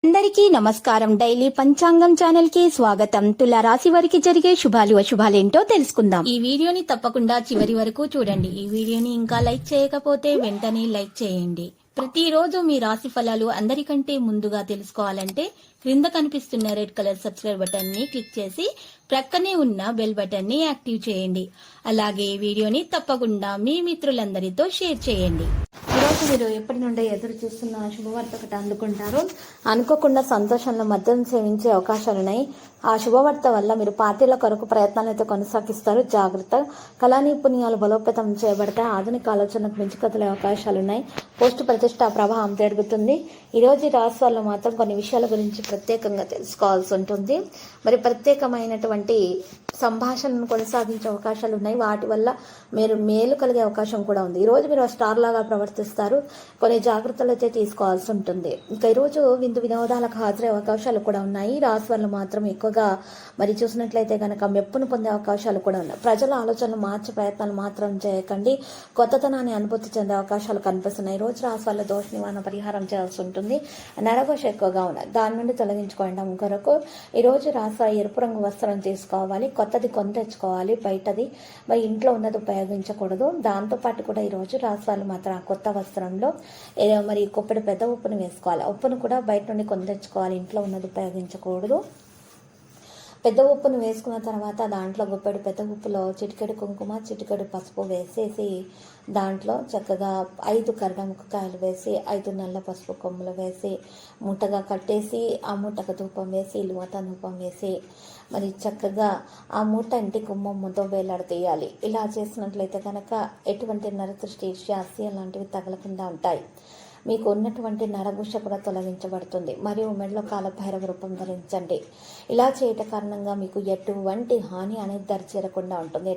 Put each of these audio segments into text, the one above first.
అందరికీ నమస్కారం. డైలీ పంచాంగం ఛానల్ కి స్వాగతం. తుల రాశి వారికి జరిగే శుభాలు అశుభాలేంటో తెలుసుకుందాం. ఈ వీడియోని తప్పకుండా చివరి వరకు చూడండి. ఈ వీడియోని ఇంకా లైక్ చేయకపోతే వెంటనే లైక్ చేయండి. ప్రతిరోజు మీ రాశి ఫలాలు అందరికంటే ముందుగా తెలుసుకోవాలంటే క్రింద కనిపిస్తున్న రెడ్ కలర్ సబ్స్క్రైబ్ బటన్ ని క్లిక్ చేసి ప్రక్కనే ఉన్న బెల్ బటన్ ని యాక్టివ్ చేయండి. అలాగే వీడియోని తప్పకుండా మీ మిత్రులందరితో షేర్ చేయండి. ఈరోజు మీరు ఎప్పటి నుండి ఎదురు చూస్తున్న శుభవార్త ఒకటి అందుకుంటారు. అనుకోకుండా సంతోషంలో మద్యం సేవించే అవకాశాలున్నాయి. ఆ శుభవార్త వల్ల మీరు పార్టీల కొరకు ప్రయత్నాలు అయితే కొనసాగిస్తారు. జాగ్రత్త. కళా నైపుణ్యాలు బలోపేతం చేయబడతాయి. ఆధునిక ఆలోచనకు మించి కదిలే అవకాశాలున్నాయి. పోస్టు ప్రతిష్ట ప్రభావం పెరుగుతుంది. ఈరోజు రాశి వాళ్ళు మాత్రం కొన్ని విషయాల గురించి ప్రత్యేకంగా తెలుసుకోవాల్సి ఉంటుంది. మరి ప్రత్యేకమైనటువంటి సంభాషణను కొనసాగించే అవకాశాలు ఉన్నాయి. వాటి వల్ల మీరు మేలు కలిగే అవకాశం కూడా ఉంది. ఈరోజు మీరు స్టార్ లాగా ప్రవర్తిస్తారు. కొన్ని జాగ్రత్తలు అయితే తీసుకోవాల్సి ఉంటుంది. ఇంకా ఈరోజు విందు వినోదాలకు హాజరయ్యే అవకాశాలు కూడా ఉన్నాయి. రాశి వాళ్ళు మాత్రం ఎక్కువగా మరి చూసినట్లయితే కనుక మెప్పును పొందే అవకాశాలు కూడా ఉన్నాయి. ప్రజల ఆలోచనలు మార్చే ప్రయత్నాలు మాత్రం చేయకండి. కొత్తతనాన్ని అనుభూతి చెందే అవకాశాలు కనిపిస్తున్నాయి. ఈరోజు రాశి వాళ్ళ దోష నివారణ పరిహారం చేయాల్సి ఉంటుంది. నరఘోష ఎక్కువగా ఉన్నాయి. దాని నుండి తొలగించుకోవడం కొరకు ఈరోజు రాశి ఎరుపు రంగు వస్త్రం తీసుకోవాలి. కొత్తది కొని తెచ్చుకోవాలి. బయటది మరి ఇంట్లో ఉన్నది ఉపయోగించకూడదు. దాంతోపాటు కూడా ఈరోజు రాశి వాళ్ళు మాత్రం ఆ కొత్త వస్త్రంలో మరి కొప్పటి పెద్ద ఉప్పును వేసుకోవాలి. ఉప్పును కూడా బయట నుండి కొని తెచ్చుకోవాలి. ఇంట్లో ఉన్నది ఉపయోగించకూడదు. పెద్ద ఉప్పును వేసుకున్న తర్వాత దాంట్లో గుప్పెడు పెద్ద ఉప్పులో చిటికెడు కుంకుమ, చిటికెడు పసుపు వేసేసి దాంట్లో చక్కగా 5 కరడముక్కకాయలు వేసి 5 నల్ల పసుపు కొమ్ములు వేసి మూటగా కట్టేసి ఆ మూటకు ధూపం వేసి మూత ధూపం వేసి మరి చక్కగా ఆ మూట ఇంటి కుమ్మమ్మతో వేలాడతీయాలి. ఇలా చేసినట్లయితే కనుక ఎటువంటి నరదృష్టి, శాస్తి లాంటివి తగలకుండా ఉంటాయి. మీకు ఉన్నటువంటి నరఘోష కూడా తొలగించబడుతుంది. మరియు మెడలో కాలభైరవ రూపం ధరించండి. ఇలా చేయటం కారణంగా మీకు ఎటువంటి హాని అనేది దరిచేరకుండా ఉంటుంది.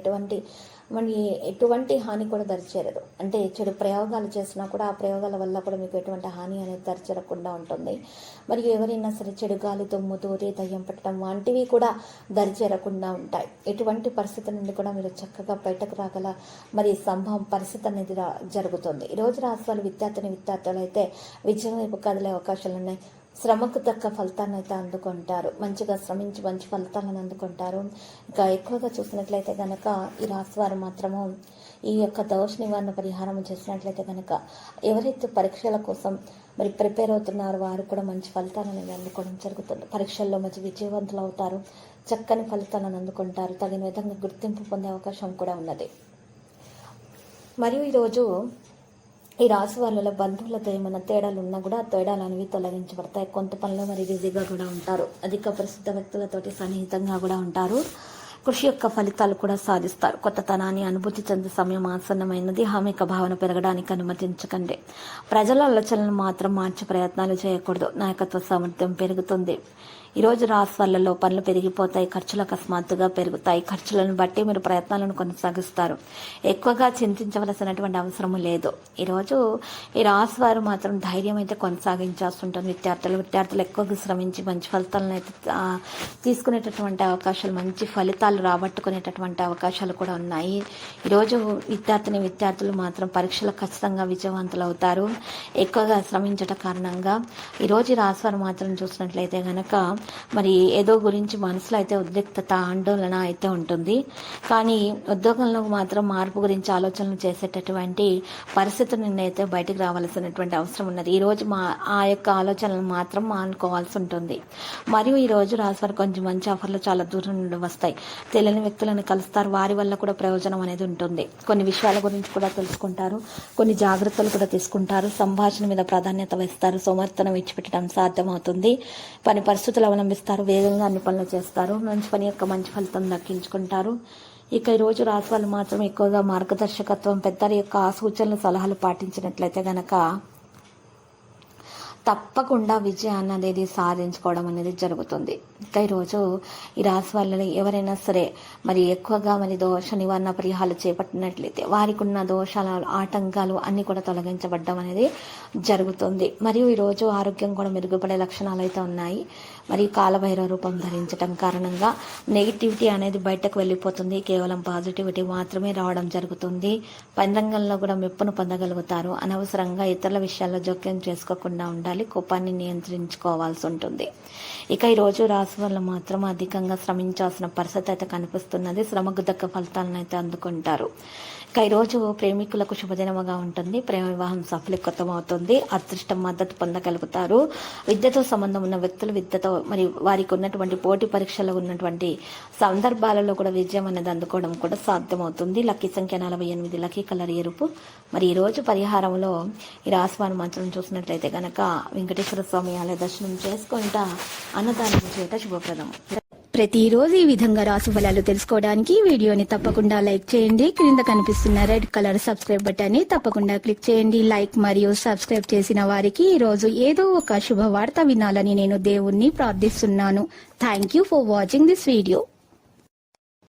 ఎటువంటి హాని కూడా దరిచేరదు. అంటే చెడు ప్రయోగాలు చేసినా కూడా ఆ ప్రయోగాల వల్ల కూడా మీకు ఎటువంటి హాని అనేది దరిచేరకుండా ఉంటుంది. మరియు ఎవరైనా సరే చెడు గాలి, దుమ్ము, దూరి, దయ్యం పెట్టడం వంటివి కూడా దరిచేరకుండా ఉంటాయి. ఎటువంటి పరిస్థితి నుండి కూడా మీరు చక్కగా బయటకు రాగల మరి సంభవం పరిస్థితి అనేది జరుగుతుంది. ఈరోజు రాశి వాళ్ళు విద్యార్థులు అయితే విజయం వైపు కదిలే అవకాశాలు ఉన్నాయి. శ్రమకు తగ్గ ఫలితాన్ని అయితే అందుకుంటారు. మంచిగా శ్రమించి మంచి ఫలితాలను అందుకుంటారు. ఇంకా ఎక్కువగా చూసినట్లయితే కనుక ఈ రాశి వారు మాత్రము ఈ యొక్క దోష నివారణ పరిహారం చేసినట్లయితే కనుక ఎవరైతే పరీక్షల కోసం మరి ప్రిపేర్ అవుతున్నారో వారు కూడా మంచి ఫలితాలను అందుకోవడం జరుగుతుంది. పరీక్షల్లో మంచి విజయవంతులు అవుతారు. చక్కని ఫలితాలను అందుకుంటారు. తగిన విధంగా గుర్తింపు పొందే అవకాశం కూడా ఉన్నది. మరియు ఈరోజు ఈ రాశి వాళ్ళ బంధువులతో ఏమైనా తేడాలు ఉన్నా కూడా తేడాలు అనేవి తొలగించబడతాయి. కొంత పనులు మరి బిజీగా కూడా ఉంటారు. అధిక ప్రసిద్ధ వ్యక్తులతోటి సన్నిహితంగా కూడా ఉంటారు. కృషి యొక్క ఫలితాలు కూడా సాధిస్తారు. కొత్తతనాన్ని అనుభూతి చెందే సమయం ఆసన్నమైనది. హామీక భావన పెరగడానికి అనుమతించకండి. ప్రజల ఆలోచనలను మాత్రం మార్చే ప్రయత్నాలు చేయకూడదు. నాయకత్వ సామర్థ్యం పెరుగుతుంది. ఈరోజు రాశి వాళ్ళలో పనులు పెరిగిపోతాయి. ఖర్చులు అకస్మాత్తుగా పెరుగుతాయి. ఖర్చులను బట్టి మీరు ప్రయత్నాలను కొనసాగిస్తారు. ఎక్కువగా చింతించవలసినటువంటి అవసరం లేదు. ఈరోజు ఈ రాశి వారు మాత్రం ధైర్యం అయితే కొనసాగించాల్సి ఉంటుంది. విద్యార్థులు ఎక్కువగా శ్రమించి మంచి ఫలితాలను అయితే తీసుకునేటటువంటి అవకాశాలు, మంచి ఫలితాలు రాబట్టుకునేటటువంటి అవకాశాలు కూడా ఉన్నాయి. ఈరోజు విద్యార్థులు మాత్రం పరీక్షలు ఖచ్చితంగా విజయవంతులు అవుతారు. ఎక్కువగా శ్రమించడం కారణంగా ఈరోజు రాశి వారు మాత్రం చూసినట్లయితే కనుక మరి ఏదో గురించి మనసులో అయితే ఉద్రిక్తత, ఆందోళన అయితే ఉంటుంది. కానీ ఉద్యోగంలో మాత్రం మార్పు గురించి ఆలోచనలు చేసేటటువంటి పరిస్థితి నుండి అయితే బయటకు రావాల్సినటువంటి అవసరం ఉన్నది. ఈరోజు ఆ యొక్క ఆలోచనలు మాత్రం మానుకోవాల్సి ఉంటుంది. మరియు ఈరోజు రాశివారు కొంచెం మంచి ఆఫర్లు చాలా దూరం నుండి వస్తాయి. తెలియని వ్యక్తులను కలుస్తారు. వారి వల్ల కూడా ప్రయోజనం అనేది ఉంటుంది. కొన్ని విషయాల గురించి కూడా తెలుసుకుంటారు. కొన్ని జాగ్రత్తలు కూడా తీసుకుంటారు. సంభాషణ మీద ప్రాధాన్యత వహిస్తారు. సోమర్థనం విడిచిపెట్టడం సాధ్యమవుతుంది. పని పరిస్థితులు అవలంబిస్తారు. వేగంగా అన్ని పనులు చేస్తారు. మంచి పని యొక్క మంచి ఫలితం దక్కించుకుంటారు. ఇక ఈరోజు రాశి వాళ్ళు మాత్రం ఎక్కువగా మార్గదర్శకత్వం, పెద్దల యొక్క సూచనలు, సలహాలు పాటించినట్లయితే గనక తప్పకుండా విజయాన్ని అనేది సాధించుకోవడం అనేది జరుగుతుంది. ఇంకా ఈరోజు ఈ రాశి వాళ్ళని ఎవరైనా సరే మరి ఎక్కువగా మరి దోష నివారణ పరిహారాలు చేపట్టినట్లయితే వారికి ఉన్న దోషాల, ఆటంకాలు అన్నీ కూడా తొలగించబడడం అనేది జరుగుతుంది. మరియు ఈరోజు ఆరోగ్యం కూడా మెరుగుపడే లక్షణాలు అయితే ఉన్నాయి. మరి కాలభైరవ రూపం ధరించడం కారణంగా నెగిటివిటీ అనేది బయటకు వెళ్ళిపోతుంది. కేవలం పాజిటివిటీ మాత్రమే రావడం జరుగుతుంది. పని రంగంలో కూడా మెప్పును పొందగలుగుతారు. అనవసరంగా ఇతరుల విషయాల్లో జోక్యం చేసుకోకుండా ఉండాలి. ఉండాలి, కోపాన్ని నియంత్రించుకోవాల్సి ఉంటుంది. ఇక ఈ రోజు రాశి వల్ల మాత్రం అధికంగా శ్రమించాల్సిన పరిస్థితి అయితే కనిపిస్తున్నది. శ్రమకు దక్క ఫలితాలను అయితే అందుకుంటారు. ఇక ఈరోజు ప్రేమికులకు శుభదినముగా ఉంటుంది. ప్రేమ వివాహం సఫలీకృతం అవుతుంది. అదృష్టం మద్దతు పొందగలుగుతారు. విద్యతో సంబంధం ఉన్న వ్యక్తులు విద్యతో మరి వారికి ఉన్నటువంటి పోటీ పరీక్షలో ఉన్నటువంటి సందర్భాలలో కూడా విజయం అనేది అందుకోవడం కూడా సాధ్యమవుతుంది. లక్కీ సంఖ్య 48, లక్కీ కలర్ ఎరుపు. మరి ఈ రోజు పరిహారంలో ఈ రాశి వారి మాత్రం చూసినట్లయితే గనక వెంకటేశ్వర స్వామి ఆలయ దర్శనం చేసుకుంటా అన్నదానం చేయట శుభప్రదం. ప్రతిరోజు ఈ విధంగా రాశి ఫలాలు తెలుసుకోవడానికి వీడియోని తప్పకుండా లైక్ చేయండి. క్రింద కనిపిస్తున్న రెడ్ కలర్ సబ్స్క్రైబ్ బటన్ ని తప్పకుండా క్లిక్ చేయండి. లైక్ మరియు సబ్స్క్రైబ్ చేసిన వారికి ఈ రోజు ఏదో ఒక శుభవార్త వినాలని నేను దేవుణ్ణి ప్రార్థిస్తున్నాను. Thank you for watching this video.